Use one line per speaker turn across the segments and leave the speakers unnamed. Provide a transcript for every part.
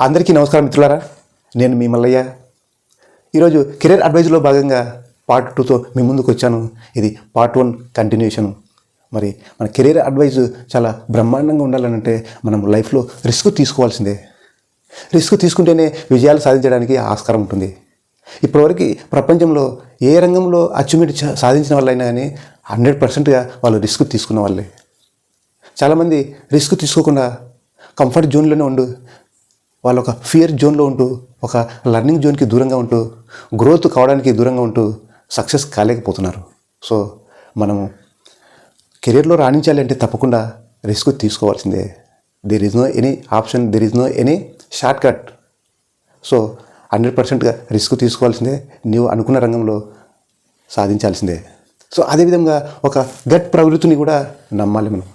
అందరికీ నమస్కారం మిత్రులారా, నేను మీ మల్లయ్య. ఈరోజు కెరీర్ అడ్వైజ్లో భాగంగా పార్ట్ 2తో మీ ముందుకు వచ్చాను. ఇది పార్ట్ 1 కంటిన్యూషను. మరి మన కెరీర్ అడ్వైజ్ చాలా బ్రహ్మాండంగా ఉండాలంటే మనం లైఫ్లో రిస్క్ తీసుకోవాల్సిందే. రిస్క్ తీసుకుంటేనే విజయాలు సాధించడానికి ఆస్కారం ఉంటుంది. ఇప్పటివరకు ప్రపంచంలో ఏ రంగంలో అచీవ్మెంట్ సాధించిన వాళ్ళైనా కానీ 100%గా వాళ్ళు రిస్క్ తీసుకున్న వాళ్ళే. చాలామంది రిస్క్ తీసుకోకుండా కంఫర్ట్ జోన్లోనే ఉండు, వాళ్ళు ఒక ఫియర్ జోన్లో ఉంటూ, ఒక లర్నింగ్ జోన్కి దూరంగా ఉంటూ, గ్రోత్ కావడానికి దూరంగా ఉంటూ సక్సెస్ కాలేకపోతున్నారు. సో మనము కెరీర్లో రాణించాలి అంటే తప్పకుండా రిస్క్ తీసుకోవాల్సిందే. There is no any option, there is no any shortcut. So 100%గా రిస్క్ తీసుకోవాల్సిందే, నీవు అనుకున్న రంగంలో సాధించాల్సిందే. సో అదేవిధంగా ఒక గట్ ప్రవృత్తిని కూడా నమ్మాలి మనం.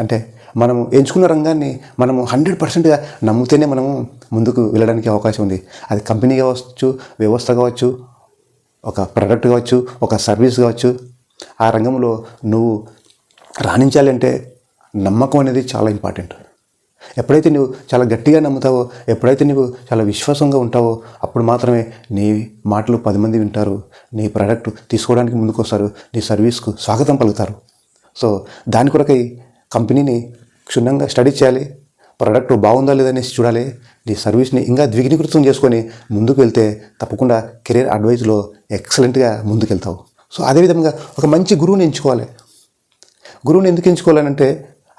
అంటే మనము ఎంచుకున్న రంగాన్ని మనము 100%గా నమ్మితేనే మనము ముందుకు వెళ్ళడానికి అవకాశం ఉంది. అది కంపెనీ కావచ్చు, వ్యవస్థ కావచ్చు, ఒక ప్రొడక్ట్ కావచ్చు, ఒక సర్వీస్ కావచ్చు. ఆ రంగంలో నువ్వు రాణించాలి అంటే నమ్మకం అనేది చాలా ఇంపార్టెంట్. ఎప్పుడైతే నువ్వు చాలా గట్టిగా నమ్ముతావో, ఎప్పుడైతే నువ్వు చాలా విశ్వాసంగా ఉంటావో, అప్పుడు మాత్రమే నీ మాటలు 10 మంది వింటారు, నీ ప్రోడక్ట్ తీసుకోవడానికి ముందుకు వస్తారు, నీ సర్వీస్కు స్వాగతం పలుకుతారు. సో దాని కొరకై కంపెనీని క్షుణ్ణంగా స్టడీ చేయాలి, ప్రోడక్ట్ బాగుందా లేదనేసి చూడాలి, నీ సర్వీస్ని ఇంకా ద్విగుణీకృతం చేసుకొని ముందుకు వెళ్తే తప్పకుండా కెరీర్ అడ్వైజ్లో ఎక్సలెంట్గా ముందుకెళ్తావు. సో అదేవిధంగా ఒక మంచి గురువుని ఎంచుకోవాలి. గురువుని ఎందుకు ఎంచుకోవాలంటే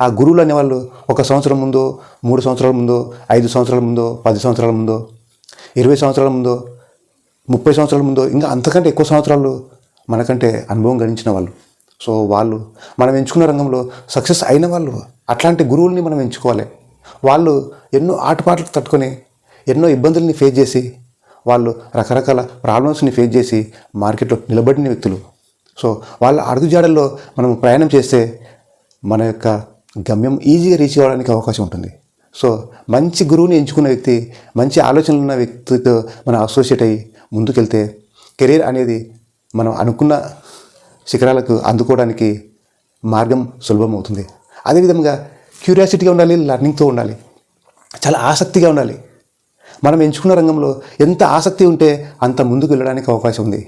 ఆ గురువులు అనేవాళ్ళు 1 సంవత్సరం ముందో, 3 సంవత్సరాల ముందో, 5 సంవత్సరాల ముందో, 10 సంవత్సరాల ముందో, 20 సంవత్సరాల ముందో, 30 సంవత్సరాల ముందో, ఇంకా అంతకంటే ఎక్కువ సంవత్సరాలు మనకంటే అనుభవం గడించిన వాళ్ళు. సో వాళ్ళు మనం ఎంచుకున్న రంగంలో సక్సెస్ అయిన వాళ్ళు. అట్లాంటి గురువుల్ని మనం ఎంచుకోవాలి. వాళ్ళు ఎన్నో ఆటపాటలు తట్టుకొని, ఎన్నో ఇబ్బందుల్ని ఫేస్ చేసి, వాళ్ళు రకరకాల ప్రాబ్లమ్స్ని ఫేస్ చేసి మార్కెట్లో నిలబడిన వ్యక్తులు. సో వాళ్ళ అడుగుజాడల్లో మనం ప్రయాణం చేస్తే మన యొక్క గమ్యం ఈజీగా రీచ్ అవ్వడానికి అవకాశం ఉంటుంది. సో మంచి గురువుని ఎంచుకున్న వ్యక్తి, మంచి ఆలోచనలు ఉన్న వ్యక్తితో మనం అసోసియేట్ అయ్యి ముందుకెళ్తే కెరీర్ అనేది మనం అనుకున్న శిఖరాలకు అందుకోవడానికి మార్గం సులభం అవుతుంది. అదేవిధంగా క్యూరియాసిటీగా ఉండాలి, లర్నింగ్తో ఉండాలి, చాలా ఆసక్తిగా ఉండాలి. మనం ఎంచుకున్న రంగంలో ఎంత ఆసక్తి ఉంటే అంత ముందుకు వెళ్ళడానికి అవకాశం ఉంది.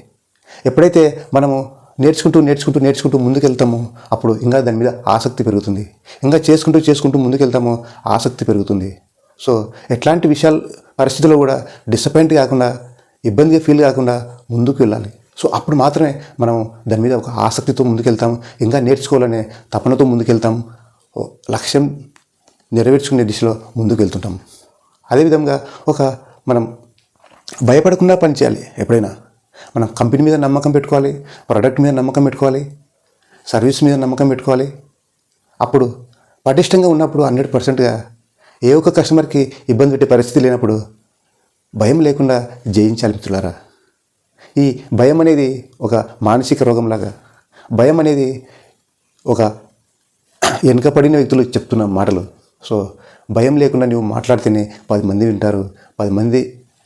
ఎప్పుడైతే మనము నేర్చుకుంటూ ముందుకు వెళ్తామో అప్పుడు ఇంకా దాని మీద ఆసక్తి పెరుగుతుంది. ఇంకా చేసుకుంటూ ముందుకు వెళ్తామో ఆసక్తి పెరుగుతుంది. సో ఎట్లాంటి విషయాలు పరిస్థితుల్లో కూడా డిసప్పాయింట్ కాకుండా, ఇబ్బందిగా ఫీల్ కాకుండా ముందుకు వెళ్ళాలి. సో అప్పుడు మాత్రమే మనం దాని మీద ఒక ఆసక్తితో ముందుకెళ్తాం, ఇంకా నేర్చుకోవాలనే తపనతో ముందుకెళ్తాం, లక్ష్యం నెరవేర్చుకునే దిశలో ముందుకు వెళ్తుంటాం. అదేవిధంగా మనం భయపడకుండా పనిచేయాలి. ఎప్పుడైనా మనం కంపెనీ మీద నమ్మకం పెట్టుకోవాలి, ప్రోడక్ట్ మీద నమ్మకం పెట్టుకోవాలి, సర్వీస్ మీద నమ్మకం పెట్టుకోవాలి. అప్పుడు పటిష్టంగా ఉన్నప్పుడు 100%గా ఏ ఒక్క కస్టమర్కి ఇబ్బంది పెట్టే పరిస్థితి లేనప్పుడు భయం లేకుండా జయించాలి మిత్రులారా. ఈ భయం అనేది ఒక మానసిక రోగంలాగా. భయం అనేది ఒక వెనుకపడిన వ్యక్తులు చెప్తున్న మాటలు. సో భయం లేకుండా నువ్వు మాట్లాడితేనే 10 మంది వింటారు, 10 మంది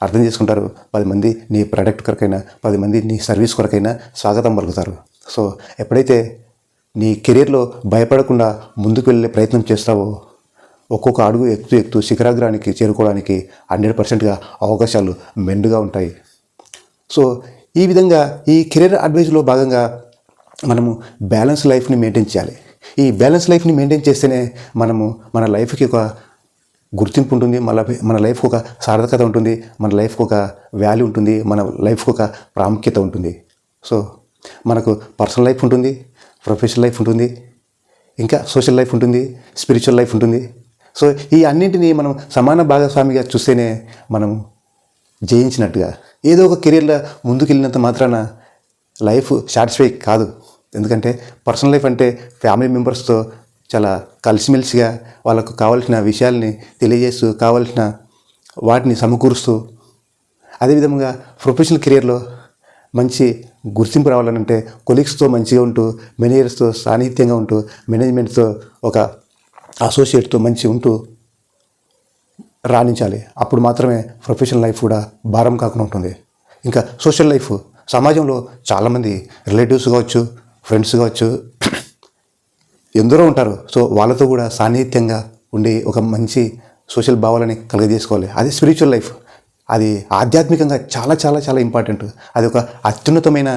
అర్థం చేసుకుంటారు, 10 మంది నీ ప్రోడక్ట్ కొరకైనా, 10 మంది నీ సర్వీస్ కొరకైనా స్వాగతం పలుకుతారు. సో ఎప్పుడైతే నీ కెరీర్లో భయపడకుండా ముందుకు వెళ్ళే ప్రయత్నం చేస్తావో ఒక్కొక్క అడుగు ఎక్కుతూ శిఖరాగ్రానికి చేరుకోవడానికి 100%గా అవకాశాలు మెండుగా ఉంటాయి. సో ఈ విధంగా ఈ కెరీర్ అడ్వైజ్లో భాగంగా మనము బ్యాలెన్స్ లైఫ్ని మెయింటైన్ చేయాలి. ఈ బ్యాలెన్స్ లైఫ్ని మెయింటైన్ చేస్తేనే మనము మన లైఫ్కి ఒక గుర్తింపు ఉంటుంది, మన లైఫ్కి ఒక సార్థకత ఉంటుంది, మన లైఫ్కి ఒక వాల్యూ ఉంటుంది, మన లైఫ్కి ఒక ప్రాముఖ్యత ఉంటుంది. సో మనకు పర్సనల్ లైఫ్ ఉంటుంది, ప్రొఫెషనల్ లైఫ్ ఉంటుంది, ఇంకా సోషల్ లైఫ్ ఉంటుంది, స్పిరిచువల్ లైఫ్ ఉంటుంది. సో ఈ అన్నింటినీ మనం సమాన భాగస్వామిగా చూస్తేనే మనం జయించినట్టుగా. ఏదో ఒక కెరీర్లో ముందుకు వెళ్ళినంత మాత్రాన లైఫ్ సాటిస్ఫై కాదు. ఎందుకంటే పర్సనల్ లైఫ్ అంటే ఫ్యామిలీ మెంబర్స్తో చాలా కలిసిమెలిసిగా వాళ్ళకు కావాల్సిన విషయాల్ని తెలియజేస్తూ, కావాల్సిన వాటిని సమకూరుస్తూ, అదేవిధంగా ప్రొఫెషనల్ కెరీర్లో మంచి గుర్తింపు రావాలంటే కొలీగ్స్తో మంచిగా ఉంటూ, మేనేజర్స్తో సాన్నిహిత్యంగా ఉంటూ, మేనేజ్మెంట్తో ఒక అసోసియేట్తో మంచి ఉంటూ రాణించాలి. అప్పుడు మాత్రమే ప్రొఫెషనల్ లైఫ్ కూడా భారం కాకుండా ఉంటుంది. ఇంకా సోషల్ లైఫ్, సమాజంలో చాలామంది రిలేటివ్స్ కావచ్చు, ఫ్రెండ్స్ కావచ్చు, ఎందరో ఉంటారు. సో వాళ్ళతో కూడా సాన్నిహిత్యంగా ఉండి ఒక మంచి సోషల్ భావాలని కలుగజేసుకోవాలి. అది స్పిరిచువల్ లైఫ్, అది ఆధ్యాత్మికంగా చాలా చాలా చాలా ఇంపార్టెంట్. అది ఒక అత్యున్నతమైన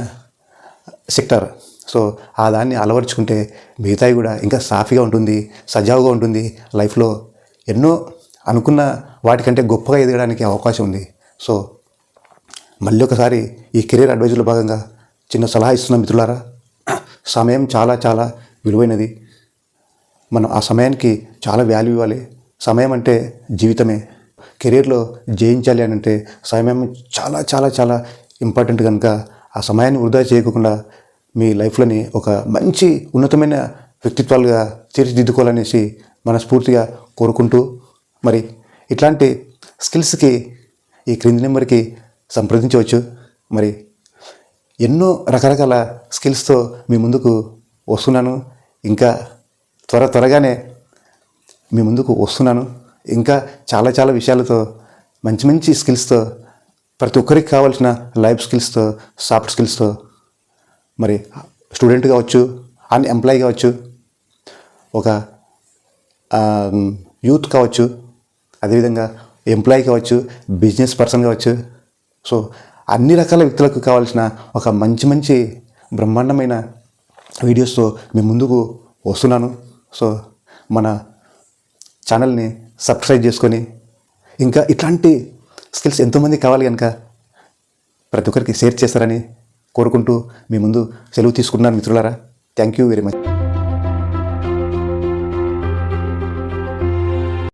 సెక్టర్. సో ఆ దాన్ని అలవర్చుకుంటే మిగతాయి కూడా ఇంకా సాఫీగా ఉంటుంది, సజావుగా ఉంటుంది. లైఫ్లో ఎన్నో అనుకున్న వాటికంటే గొప్పగా ఎదగడానికి అవకాశం ఉంది. సో మళ్ళీ ఒకసారి ఈ కెరీర్ అడ్వైజర్లో భాగంగా చిన్న సలహా ఇస్తున్న మిత్రులారా, సమయం చాలా చాలా విలువైనది. మనం ఆ సమయానికి చాలా వాల్యూ ఇవ్వాలి. సమయం అంటే జీవితమే. కెరీర్లో జయించాలి అని అంటే సమయం చాలా చాలా చాలా ఇంపార్టెంట్. కనుక ఆ సమయాన్ని వృధా చేయకుండా మీ లైఫ్లోని ఒక మంచి ఉన్నతమైన వ్యక్తిత్వాలుగా తీర్చిదిద్దుకోవాలనేసి మనస్ఫూర్తిగా కోరుకుంటూ, మరి ఇట్లాంటి స్కిల్స్కి ఈ క్రింది నెంబర్కి సంప్రదించవచ్చు. మరి ఎన్నో రకరకాల స్కిల్స్తో మీ ముందుకు వస్తున్నాను. ఇంకా త్వరగానే మీ ముందుకు వస్తున్నాను. ఇంకా చాలా చాలా విషయాలతో, మంచి మంచి స్కిల్స్తో, ప్రతి ఒక్కరికి కావాల్సిన లైఫ్ స్కిల్స్తో, సాఫ్ట్ స్కిల్స్తో, మరి స్టూడెంట్ కావచ్చు, అన్ఎంప్లాయ్ కావచ్చు, ఒక యూత్ కావచ్చు, అదేవిధంగా ఎంప్లాయీ కావచ్చు, బిజినెస్ పర్సన్ కావచ్చు. సో అన్ని రకాల వ్యక్తులకు కావాల్సిన ఒక మంచి మంచి బ్రహ్మాండమైన వీడియోస్తో మీ ముందుకు వస్తున్నాను. సో మన ఛానల్ని సబ్స్క్రైబ్ చేసుకొని, ఇంకా ఇట్లాంటి స్కిల్స్ ఎంతోమంది కావాలి కనుక ప్రతి ఒక్కరికి షేర్ చేస్తారని కోరుకుంటూ మీ ముందు సెలవు తీసుకుంటున్నాను మిత్రులారా. Thank you very much.